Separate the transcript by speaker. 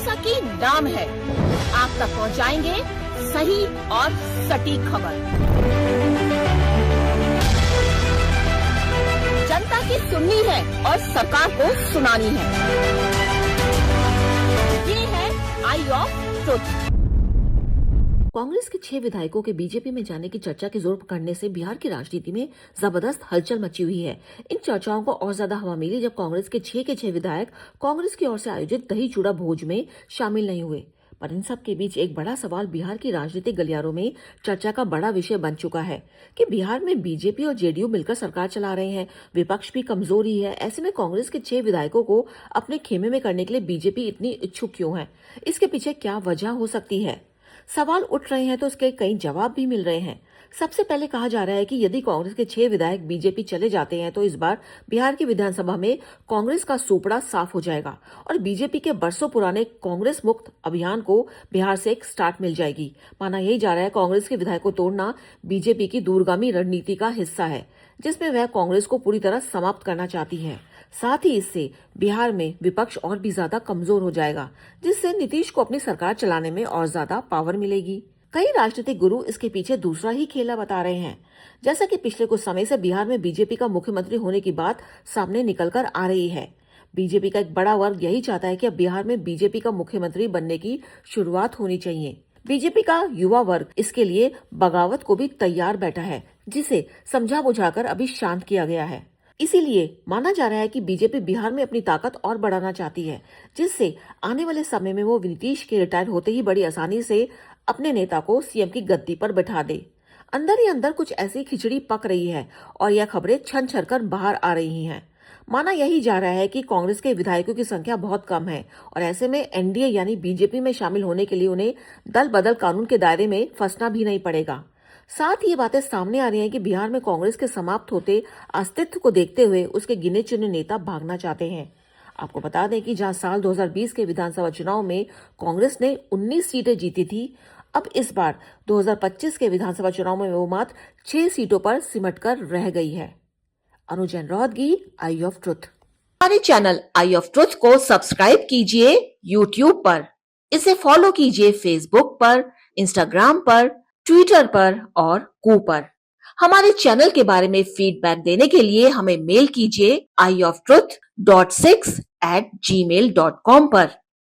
Speaker 1: जैसा कि नाम है, आप तक पहुंचाएंगे सही और सटीक खबर। जनता की सुननी है और सरकार को सुनानी है। ये है आई ऑफ ट्रुथ।
Speaker 2: कांग्रेस के 6 विधायकों के बीजेपी में जाने की चर्चा के जोर पकड़ने से बिहार की राजनीति में जबरदस्त हलचल मची हुई है। इन चर्चाओं को और ज्यादा हवा मिली जब कांग्रेस के 6 के 6 विधायक कांग्रेस की ओर से आयोजित दही चूड़ा भोज में शामिल नहीं हुए। पर इन सब के बीच एक बड़ा सवाल बिहार की राजनीतिक गलियारों में चर्चा का बड़ा विषय बन चुका है कि बिहार में बीजेपी और जेडीयू मिलकर सरकार चला रहे हैं, विपक्ष भी कमजोर ही है। ऐसे में कांग्रेस के 6 विधायकों को अपने खेमे में करने के लिए बीजेपी इतनी इच्छुक क्यों है? इसके पीछे क्या वजह हो सकती है? सवाल उठ रहे हैं तो उसके कई जवाब भी मिल रहे हैं। सबसे पहले कहा जा रहा है कि यदि कांग्रेस के 6 विधायक बीजेपी चले जाते हैं तो इस बार बिहार की विधानसभा में कांग्रेस का सोपड़ा साफ हो जाएगा और बीजेपी के बरसों पुराने कांग्रेस मुक्त अभियान को बिहार से एक स्टार्ट मिल जाएगी। माना यही जा रहा है कांग्रेस के विधायक को तोड़ना बीजेपी की दूरगामी रणनीति का हिस्सा है, जिसमें वह कांग्रेस को पूरी तरह समाप्त करना चाहती है। साथ ही इससे बिहार में विपक्ष और भी ज्यादा कमजोर हो जाएगा, जिससे नीतीश को अपनी सरकार चलाने में और ज्यादा पावर मिलेगी। कई राजनीतिक गुरु इसके पीछे दूसरा ही खेला बता रहे हैं। जैसा कि पिछले कुछ समय से बिहार में बीजेपी का मुख्यमंत्री होने की बात सामने निकलकर आ रही है। बीजेपी का एक बड़ा वर्ग यही चाहता है कि अब बिहार में बीजेपी का मुख्यमंत्री बनने की शुरुआत होनी चाहिए। बीजेपी का युवा वर्ग इसके लिए बगावत को भी तैयार बैठा है, जिसे समझा बुझाकर अभी शांत किया गया है। इसीलिए माना जा रहा है कि बीजेपी बिहार में अपनी ताकत और बढ़ाना चाहती है, जिससे आने वाले समय में वो नीतीश के रिटायर होते ही बड़ी आसानी से अपने नेता को सीएम की गद्दी पर बैठा दे। अंदर ही अंदर कुछ ऐसी खिचड़ी पक रही है और यह खबरें छन छन कर बाहर आ रही हैं। माना यही जा रहा है कि कांग्रेस के विधायकों की संख्या बहुत कम है और ऐसे में एनडीए यानी बीजेपी में शामिल होने के लिए उन्हें दल बदल कानून के दायरे में फंसना भी नहीं पड़ेगा। साथ ही ये बातें सामने आ रही हैं कि बिहार में कांग्रेस के समाप्त होते अस्तित्व को देखते हुए उसके गिने चुने नेता भागना चाहते हैं। आपको बता दें कि जहां साल 2020 के विधानसभा चुनाव में कांग्रेस ने 19 सीटें जीती थी, अब इस बार 2025 के विधानसभा चुनाव में वो मात्र 6 सीटों पर सिमटकर रह गई है। अनुजैन रोहतगी, आई ऑफ ट्रुथ।
Speaker 1: हमारे चैनल आई ऑफ ट्रुथ को सब्सक्राइब कीजिए YouTube पर, इसे फॉलो कीजिए Facebook पर, Instagram पर, ट्विटर पर और कू पर। हमारे चैनल के बारे में फीडबैक देने के लिए हमें मेल कीजिए ioftruth.6@gmail.com पर।